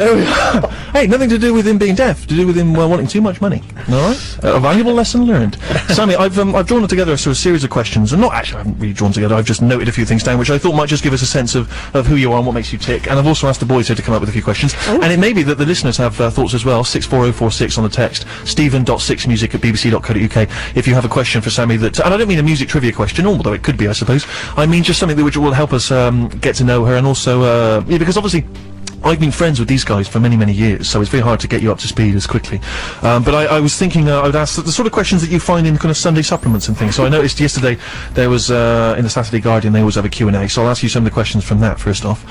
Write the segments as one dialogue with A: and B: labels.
A: There we are. Hey, nothing to do with him being deaf, to do with him wanting too much money. Alright? A valuable lesson learned. Sammy, I've drawn together a sort of series of questions, and I haven't really drawn together, I've just noted a few things down, which I thought might just give us a sense of who you are and what makes you tick, and I've also asked the boys here to come up with a few questions. Oh. And it may be that the listeners have thoughts as well, 64046 on the text, stephen.sixmusic@bbc.co.uk, if you have a question for Sammy that, and I don't mean a music trivia question, although it could be, I suppose, I mean just something that which will help us get to know her, and also, yeah, because obviously, I've been friends with these guys for many, many years, so it's very hard to get you up to speed as quickly. But I was thinking I would ask the sort of questions that you find in kind of Sunday supplements and things. So I noticed yesterday there was, in the Saturday Guardian, they always have a Q&A, so I'll ask you some of the questions from that first off.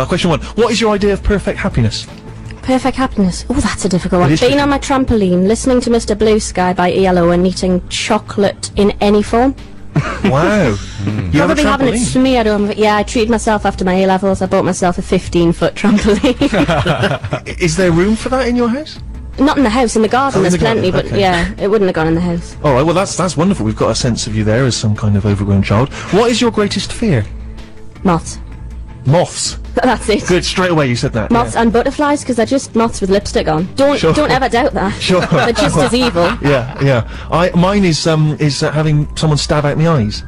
A: Question 1. What is your idea of perfect happiness?
B: Perfect happiness? Oh, that's a difficult one. Being on my trampoline, listening to Mr. Blue Sky by ELO and eating chocolate in any form.
A: Wow.
B: Probably having it smeared on. Yeah, I treated myself after my A-levels. I bought myself a 15-foot trampoline.
A: Is there room for that in your house?
B: Not in the house, in the garden there's plenty, but yeah, it wouldn't have gone in the house.
A: Alright, well that's wonderful. We've got a sense of you there as some kind of overgrown child. What is your greatest fear?
B: Moths.
A: Moths?
B: That's it.
A: Good, straight away you said that.
B: Moths and butterflies, because they're just moths with lipstick on. Don't ever doubt that.
A: Sure.
B: They're just as evil.
A: Yeah. Mine is having someone stab out my eyes.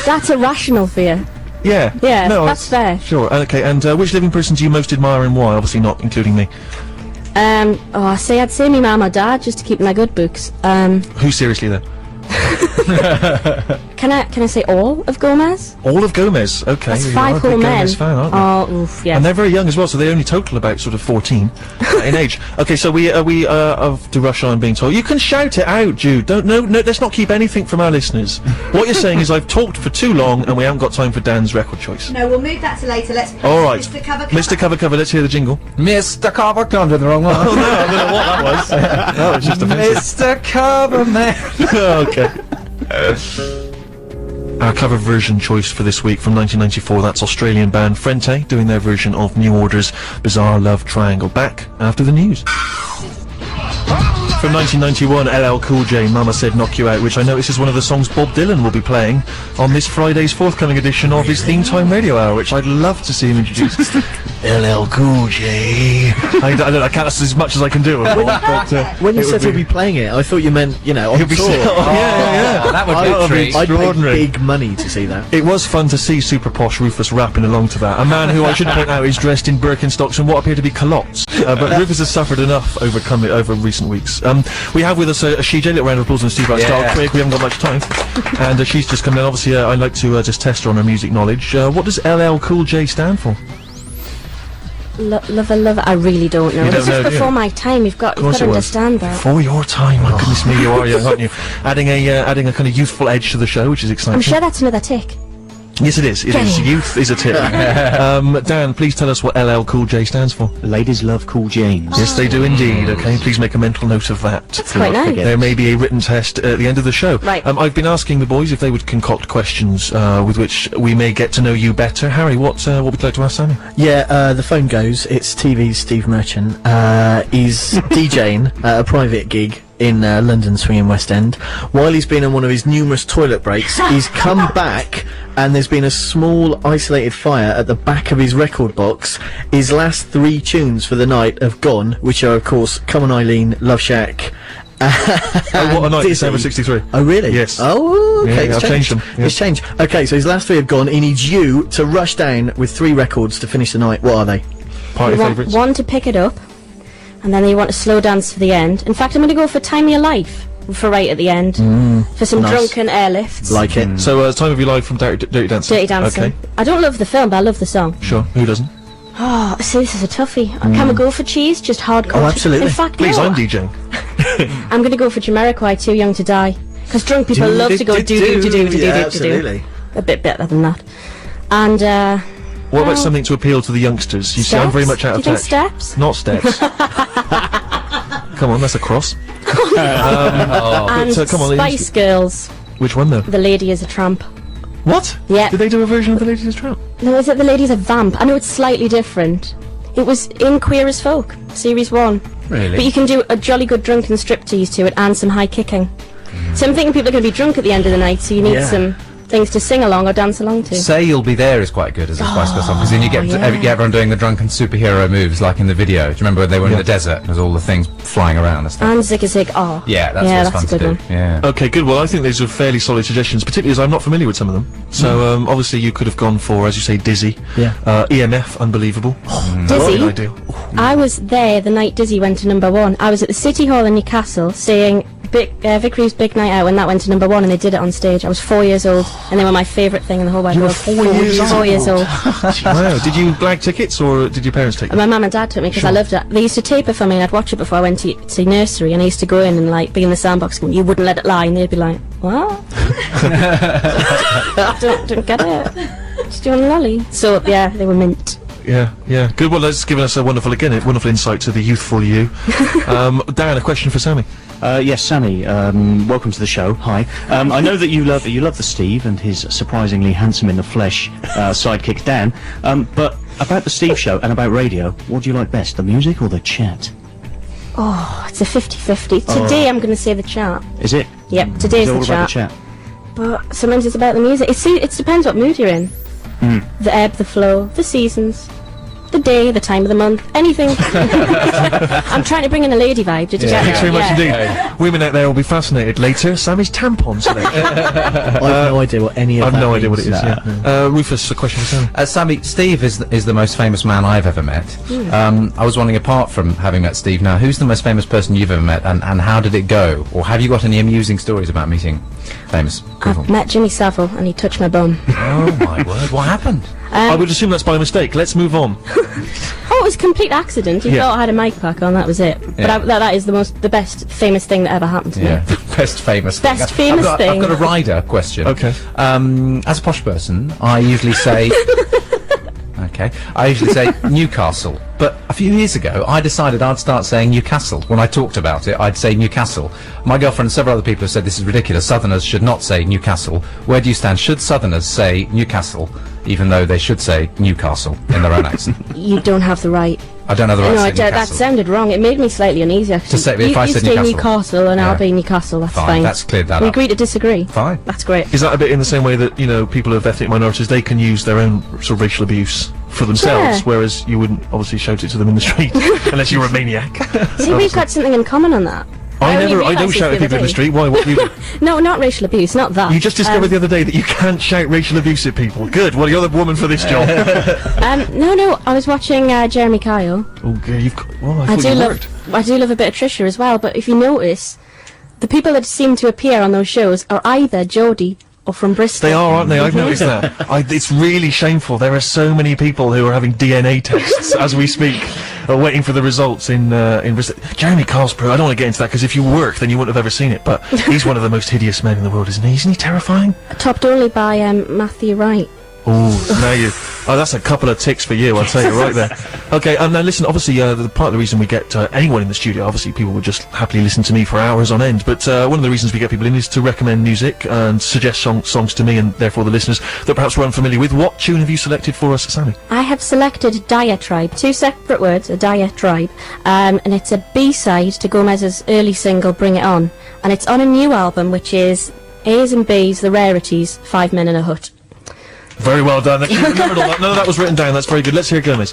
B: That's a rational fear.
A: Yeah.
B: Yeah,
A: no,
B: that's fair.
A: Sure, okay, and which living person do you most admire and why? Obviously not including me.
B: I'd say me mum or dad, just to keep my good books.
A: Who seriously then?
B: Can I say all of Gomez?
A: All of Gomez, okay.
B: That's 5 whole men.
A: Gomez fan, aren't they?
B: Oh, oof, yeah.
A: And they're very young as well, so they only total about sort of 14 in age. Okay, so we have to rush on being told. You can shout it out, Jude. No, let's not keep anything from our listeners. What you're saying is I've talked for too long and we haven't got time for Dan's record choice.
C: No, we'll move that to later. Let's play Mr. Cover Cover.
A: Mr. Cover Cover, let's hear the jingle.
D: Mr. Cover Cover, the wrong one.
A: Oh no, I don't know what that was. That was just offensive.
D: Mr. Cover Man.
A: Okay. Our cover version choice for this week from 1994, that's Australian band Frente doing their version of New Order's Bizarre Love Triangle. Back after the news. From 1991, LL Cool J, Mama Said Knock You Out, which I notice is one of the songs Bob Dylan will be playing on this Friday's forthcoming edition of his Theme Time Radio Hour, which I'd love to see him introduce. LL Cool J. I don't know, that's as much as I can do, of course, but,
E: when you said he'll be playing it, I thought you meant, on
A: he'll be
E: tour.
A: Yeah.
D: That would be
A: extraordinary.
E: I'd pay big money to see that.
A: It was fun to see super posh Rufus rapping along to that. A man who I should point out is dressed in Birkenstocks and what appear to be culottes. But Rufus has suffered enough over recent weeks. We have with us a Shej, little round of applause and Steve Wright style. Quick, we haven't got much time. And she's just come in. Obviously, I'd like to just test her on her music knowledge. What does LL Cool J stand for?
B: Lover, I really don't know. This is before my time. You've got to understand that.
A: Before your time, my goodness me, you are young, aren't you? Adding a kind of youthful edge to the show, which is exciting.
B: I'm sure that's another tick.
A: Yes, it is. It is. Youth is a tip. Dan, please tell us what LL Cool J stands for.
F: Ladies love Cool James.
A: Yes, they do indeed. Okay, please make a mental note of that.
B: That's quite nice.
A: There may be a written test at the end of the show.
B: Right.
A: I've been asking the boys if they would concoct questions with which we may get to know you better. Harry, what would you like to ask Sammy?
E: Yeah, the phone goes. It's TV's Steve Merchant. He's DJing at a private gig in London Swinging West End. While he's been on one of his numerous toilet breaks, he's come back and there's been a small isolated fire at the back of his record box. His last 3 tunes for the night have gone, which are of course Come On Eileen, Love Shack,
A: Oh, what a night, December 63.
E: Oh, really?
A: Yes.
E: Oh, okay.
A: Yeah, I've changed them. Yeah.
E: It's changed. Okay, so his last 3 have gone. He needs you to rush down with 3 records to finish the night. What are they?
A: Party favourites?
B: One to pick it up, and then you want a slow dance for the end. In fact, I'm going to go for Time of Your Life for right at the end, for some drunken airlifts.
E: Like it.
A: So, Time of Your Life from Dirty Dancing.
B: Dirty Dancing.
A: Okay.
B: I don't love the film, but I love the song.
A: Sure, who doesn't?
B: Oh, see, this is a toughie. Can we go for cheese? Just hardcore.
E: Oh, absolutely.
B: In fact,
A: Please,
B: no.
A: I'm DJing.
B: I'm going to go for Jamiroquai, Too Young to Die. Because drunk people love to go do.
E: Absolutely.
B: A bit better than that. And,
A: what about something to appeal to the youngsters? You sound very much out of touch.
B: Steps?
A: Not steps. Come on, that's a cross.
B: And
A: come on,
B: Spice Girls.
A: Which one though?
B: The Lady is a Tramp.
A: What?
B: Yeah.
A: Did they do a version of The Lady is a Tramp?
B: No, is it The Lady's a Vamp? I know it's slightly different. It was in Queer as Folk, Series 1.
D: Really?
B: But you can do a jolly good drunken striptease to it and some high kicking. So I'm thinking people are going to be drunk at the end of the night, so you need some things to sing along or dance along to.
D: Say You'll Be There is quite good as a Spice Girls song, because then you get everyone doing the drunken superhero moves, like in the video. Do you remember when they were in the desert? There's all the things flying around and stuff.
B: And Zig a Zig, oh.
D: Yeah, that's what's fun to do.
B: One.
D: Yeah.
A: Okay, good. Well, I think these are fairly solid suggestions, particularly as I'm not familiar with some of them. So, obviously you could have gone for, as you say, Dizzy.
E: Yeah.
A: EMF, Unbelievable.
B: Dizzy?
A: Ideal.
B: I was there the night Dizzy went to #1. I was at the City Hall in Newcastle seeing Vickery's Big Night Out when that went to #1, and they did it on stage. I was 4 years old, and they were my favourite thing in the whole wide world.
A: 4 years old?
B: 4 years old.
A: Wow. Did you blag tickets, or did your parents take
B: And
A: them?
B: my mum and dad took me because I loved it. They used to tape it for me, and I'd watch it before I went to nursery, and I used to go in and like be in the sandbox going, "You wouldn't let it lie," and they'd be like, "What?" don't get it. Just doing a lolly. So yeah, they were mint.
A: Yeah, yeah. Good. Well, that's given us a wonderful insight to the youthful you. Dan, a question for Sammy.
F: Yes, Sammy, welcome to the show. Hi. I know that you love the Steve and his surprisingly handsome in the flesh sidekick Dan. But about the Steve show and about radio, what do you like best, the music or the chat?
B: Oh, it's a 50-50. Today I'm going to say the chat.
F: Is it?
B: Yep, today's
F: Is it all
B: the
F: about
B: chat.
F: the chat?
B: But sometimes it's about the music. It depends what mood you're in. The ebb, the flow, the seasons, the day, the time of the month, anything. I'm trying to bring in a lady vibe. Did you get
A: Thanks
B: that?
A: very much indeed. Women out there will be fascinated later. Sammy's tampon selection.
E: I have no idea what any of
A: I've
E: that
A: no idea what it is.
E: means.
A: Yeah. Rufus, a question for Sammy.
D: Sammy, Steve is the most famous man I've ever met. I was wondering, apart from having met Steve now, who's the most famous person you've ever met, and how did it go? Or have you got any amusing stories about meeting famous people?
B: I've met Jimmy Savile and he touched my bum.
D: Oh my word, what happened?
A: I would assume that's by mistake. Let's move on.
B: Oh, it was a complete accident. He
A: Yeah.
B: thought I had a mic pack on, that was it.
D: Yeah.
B: But that is the best famous thing that ever happened to
D: Yeah,
B: me.
D: best famous thing.
B: Best famous
D: I've
B: thing.
D: got a rider question.
A: Okay.
D: As a posh person, I usually say... Okay, I usually say Newcastle, but a few years ago I decided I'd start saying Newcastle. When I talked about it, I'd say Newcastle. My girlfriend and several other people have said this is ridiculous. Southerners should not say Newcastle. Where do you stand? Should Southerners say Newcastle, even though they should say Newcastle in their own accent?
B: You don't have the right.
D: I don't know the right
B: No,
D: to say
B: that
D: Newcastle.
B: sounded wrong. It made me slightly uneasy, actually.
D: To say- if I
B: you
D: said
B: stay
D: Newcastle.
B: Newcastle and
D: Yeah.
B: I'll be Newcastle, that's
D: Fine,
B: fine.
D: that's cleared that
B: We
D: up.
B: agree to disagree.
D: Fine.
B: That's great.
A: Is that a bit in the same way that, you know, people of ethnic minorities, they can use their own sort of racial abuse for themselves,
B: Yeah.
A: whereas you wouldn't obviously shout it to them in the street, unless you were a maniac.
B: See, we've got something in common on that.
A: I
B: only
A: don't
B: realised
A: shout at
B: this
A: people in
B: other
A: the
B: day.
A: street. Why? What do you
B: No, not racial abuse, not that.
A: You just discovered the other day that you can't shout racial abuse at people. Good. Well, you're the woman for this job.
B: No, I was watching Jeremy Kyle.
A: Oh, good. You've got. Well, I
B: I
A: thought
B: do
A: you
B: love,
A: worked.
B: I do love a bit of Trisha as well, but if you notice, the people that seem to appear on those shows are either Geordie or from Bristol.
A: They are, aren't they? I've noticed that. It's really shameful. There are so many people who are having DNA tests as we speak, waiting for the results in Bristol. Jeremy Carlsborough, I don't want to get into that because if you work, then you wouldn't have ever seen it. But he's one of the most hideous men in the world, isn't he? Isn't he terrifying?
B: Topped only by Matthew Wright.
A: Oh, now you. Oh, that's a couple of ticks for you, I'll tell you right there. Okay, now listen, obviously, the part of the reason we get anyone in the studio, obviously people would just happily listen to me for hours on end, but one of the reasons we get people in is to recommend music and suggest songs to me and therefore the listeners that perhaps we're unfamiliar with. What tune have you selected for us, Sammy?
B: I have selected Diatribe, 2 separate words, a diatribe, and it's a B-side to Gomez's early single, Bring It On, and it's on a new album, which is A's and B's, The Rarities, 5 Men in a Hut.
A: Very well done. You remembered all that. None of that was written down. That's very good. Let's hear Gomez.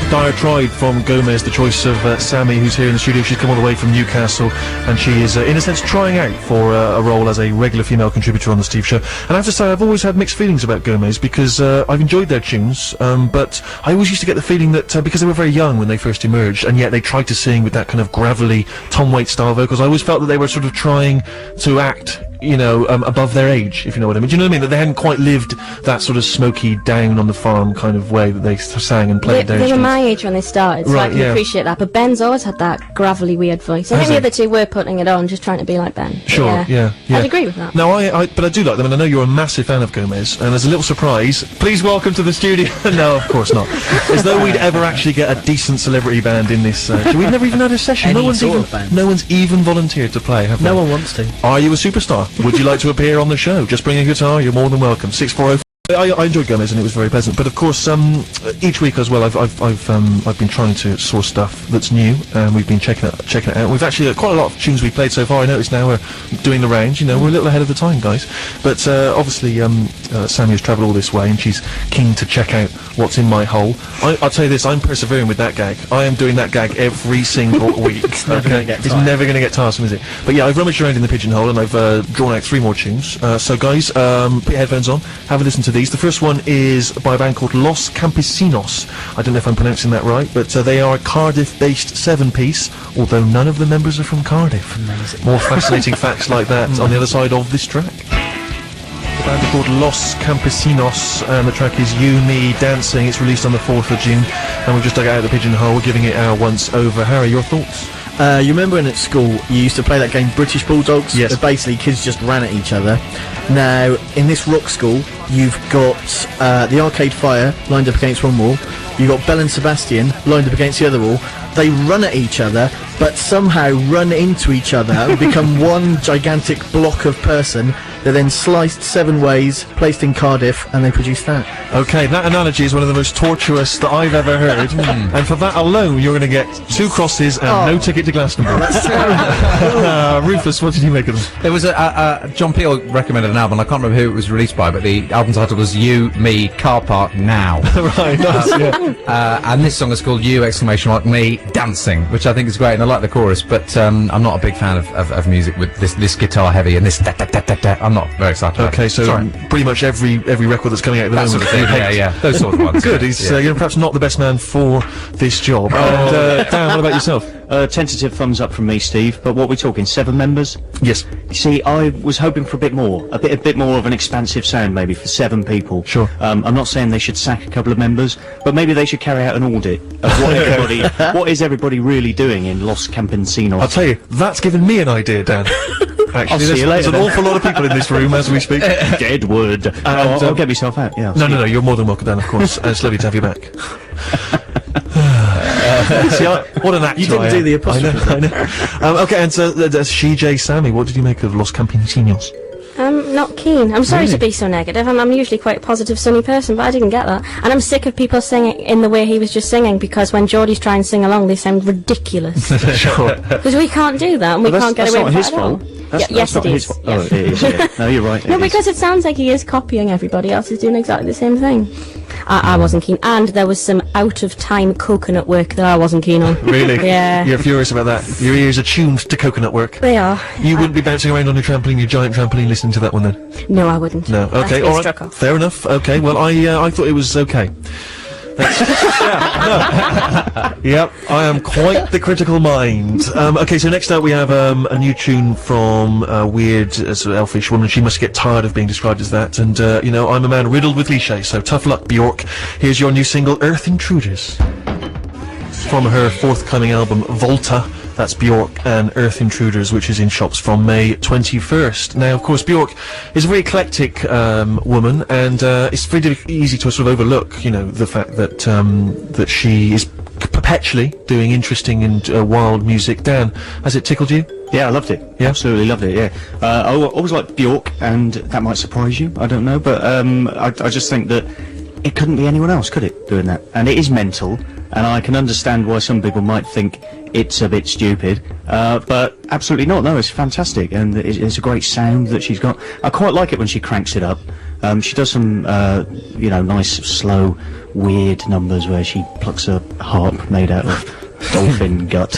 A: Diatribe from Gomez, the choice of Sammy, who's here in the studio. She's come all the way from Newcastle, and she is, in a sense, trying out for a role as a regular female contributor on the Steve Show. And I have to say, I've always had mixed feelings about Gomez because I've enjoyed their tunes, but I always used to get the feeling that because they were very young when they first emerged, and yet they tried to sing with that kind of gravelly Tom Waits style vocals, I always felt that they were sort of trying to act, you know, above their age, if you know what I mean. Do you know what I mean? That they hadn't quite lived that sort of smoky, down on the farm kind of way that they sang and played their
B: They were
A: instruments.
B: my age when they started, so I
A: Right,
B: can
A: yeah.
B: appreciate that. But Ben's always had that gravelly, weird voice. I
A: Has
B: think the
A: he?
B: other two were putting it on, just trying to be like Ben. But
A: Sure, yeah.
B: I'd agree with that.
A: No, but I do like them, and I know you're a massive fan of Gomez, and as a little surprise, please welcome to the studio. No, of course not. As though we'd ever actually get a decent celebrity band in this. We've never even had a session.
E: Any sort of band.
A: No one's even volunteered to play, have
E: No
A: they?
E: one wants to.
A: Are you a superstar? Would you like to appear on the show? Just bring a guitar, you're more than welcome. 640 I enjoyed Gomez, and it was very pleasant. But of course, each week as well, I've been trying to source stuff that's new, and we've been checking it out. We've actually quite a lot of tunes we've played so far. I notice now we're doing the range. You know, we're a little ahead of the time, guys. But obviously, Sammy has travelled all this way, and she's keen to check out what's in my hole. I'll tell you this: I'm persevering with that gag. I am doing that gag every single week. It's never going to get tiresome, is it? But yeah, I've rummaged around in the pigeonhole, and I've drawn out 3 more tunes. So guys, put your headphones on, have a listen to these. The first one is by a band called Los Campesinos. I don't know if I'm pronouncing that right, but they are a Cardiff-based 7-piece, although none of the members are from Cardiff. Amazing. More fascinating facts like that on the other side of this track. The band are called Los Campesinos, and the track is You, Me, Dancing. It's released on the 4th of June, and we've just dug it out of the pigeonhole, giving it our once over. Harry, your thoughts?
E: You remember when at school you used to play that game British Bulldogs?
A: Yes.
E: Where basically kids just ran at each other. Now, in this rock school, you've got the Arcade Fire lined up against one wall. You've got Bell and Sebastian lined up against the other wall. They run at each other, but somehow run into each other and become one gigantic block of person. They're then sliced 7 ways, placed in Cardiff, and they produce that.
A: Okay, that analogy is one of the most tortuous that I've ever heard. And for that alone, you're going to get 2 crosses and no ticket to Glastonbury.
E: That's terrible.
A: Rufus, what did you make of them?
D: There was John Peel recommended an album. I can't remember who it was released by, but the album title was You, Me, Car Park Now.
A: Right, nice, yeah.
D: And this song is called You, Me, Dancing, which I think is great, and I like the chorus, but I'm not a big fan of music with this guitar heavy and this da-da-da-da-da. I'm not very excited about
A: Okay,
D: it.
A: so pretty much every record that's coming out at the
D: That
A: moment.
D: sort of thing, yeah, those sort of ones.
A: Good, he's you're perhaps not the best man for this job. And, Dan, what about yourself?
F: Tentative thumbs up from me, Steve. But what we're talking, 7 members?
A: Yes.
F: You see, I was hoping for a bit more of an expansive sound, maybe for 7 people.
A: Sure.
F: I'm not saying they should sack a couple of members, but maybe they should carry out an audit of what is everybody really doing in Los Campesinos.
A: I'll tell you, that's given me an idea, Dan. Actually,
F: see you
A: there's
F: later,
A: an
F: then.
A: awful lot of people in this room as we speak.
F: Deadwood. I'll get myself out. Yeah.
A: No, you're more than welcome, Dan, of course. And it's lovely to have you back. See, what an actor
E: You didn't
A: I
E: do
A: am.
E: the apostrophe.
A: I know. Okay, and so that's She Sammy. What did you make of Los Campesinos?
B: I'm not keen. I'm sorry
A: Really?
B: to be so negative. I'm usually quite a positive, sunny person, but I didn't get that. And I'm sick of people singing in the way he was just singing, because when Geordies try and sing along, they sound ridiculous.
A: Sure.
B: Because we can't do that, and we can't get away with that at all. Yes, it is.
F: Oh, it is. Yeah. No, you're right.
B: No,
F: it is.
B: because it sounds like he is copying everybody else. He's doing exactly the same thing. I wasn't keen. And there was some out-of-time coconut work that I wasn't keen on.
A: Really?
B: Yeah.
A: You're furious about that. Your ears are tuned to coconut work.
B: They are.
A: You wouldn't be bouncing around on your trampoline, your giant trampoline, listening to that one then?
B: No, I wouldn't.
A: No.
B: That's
A: Okay,
B: been
A: all right.
B: struck off.
A: Fair enough. Okay, well, I thought it was okay. Yep, I am quite the critical mind. Okay, so next up we have a new tune from a weird, sort of elfish woman. She must get tired of being described as that. And, you know, I'm a man riddled with cliches, so tough luck, Bjork. Here's your new single, Earth Intruders. From her forthcoming album, Volta. That's Bjork and Earth Intruders, which is in shops from May 21st. Now, of course, Bjork is a very eclectic woman, and it's very easy to sort of overlook, you know, the fact that that she is perpetually doing interesting and wild music. Dan, has it tickled you?
F: Yeah, I loved it.
A: Yeah?
F: Absolutely loved it, yeah. I always liked Bjork, and that might surprise you, I don't know, but I just think that it couldn't be anyone else, could it, doing that? And it is mental, and I can understand why some people might think it's a bit stupid, but absolutely not. No, it's fantastic, and it's a great sound that she's got. I quite like it when she cranks it up. She does some, you know, nice, slow, weird numbers where she plucks a harp made out of dolphin gut.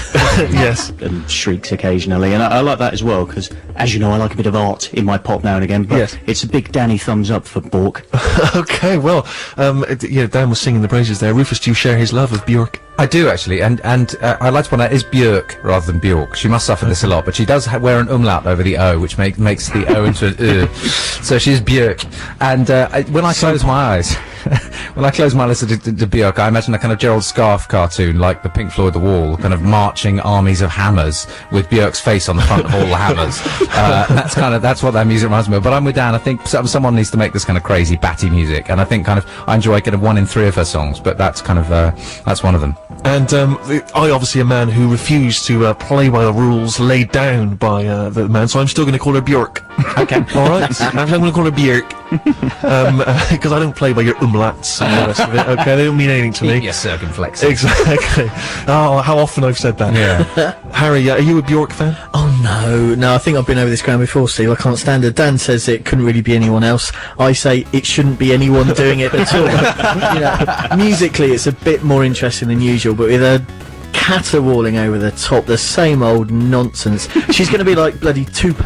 A: Yes.
F: And shrieks occasionally, and I like that as well, because, as you know, I like a bit of art in my pop now and again, but
A: yes.
F: It's a big Danny thumbs up for Bork.
A: Okay, well, yeah, Dan was singing the praises there. Rufus, do you share his love of Bjork?
D: I do, actually, and I like to point out, it's Björk rather than Bjork. She must suffer this a lot, but she does wear an umlaut over the O, which makes the O into an So she's Björk. And when I close my eyes, when I close my eyes to Björk, I imagine a kind of Gerald Scarfe cartoon, like the Pink Floyd The Wall, kind of marching armies of hammers with Björk's face on the front of all the hammers. That's what that music reminds me of. But I'm with Dan. I think someone needs to make this kind of crazy, batty music, and I think I enjoy kind of 1 in 3 of her songs, but that's kind of that's one of them.
A: And I obviously a man who refused to play by the rules laid down by the man, so I'm still going to call her Björk.
F: Okay.
A: All right. I'm going to call her Björk because I don't play by your umlauts and the rest of it. Okay, they don't mean anything to me.
D: Keep your circumflexes.
A: Exactly. Oh, how often I've said that.
D: Yeah.
A: Harry, are you a Björk fan?
E: Oh no, I think I've been over this ground before, Steve. I can't stand it. Dan says it couldn't really be anyone else. I say it shouldn't be anyone doing it at all. You know, musically, it's a bit more interesting than usual, but with a caterwauling over the top, the same old nonsense. She's going to be like bloody Tupac.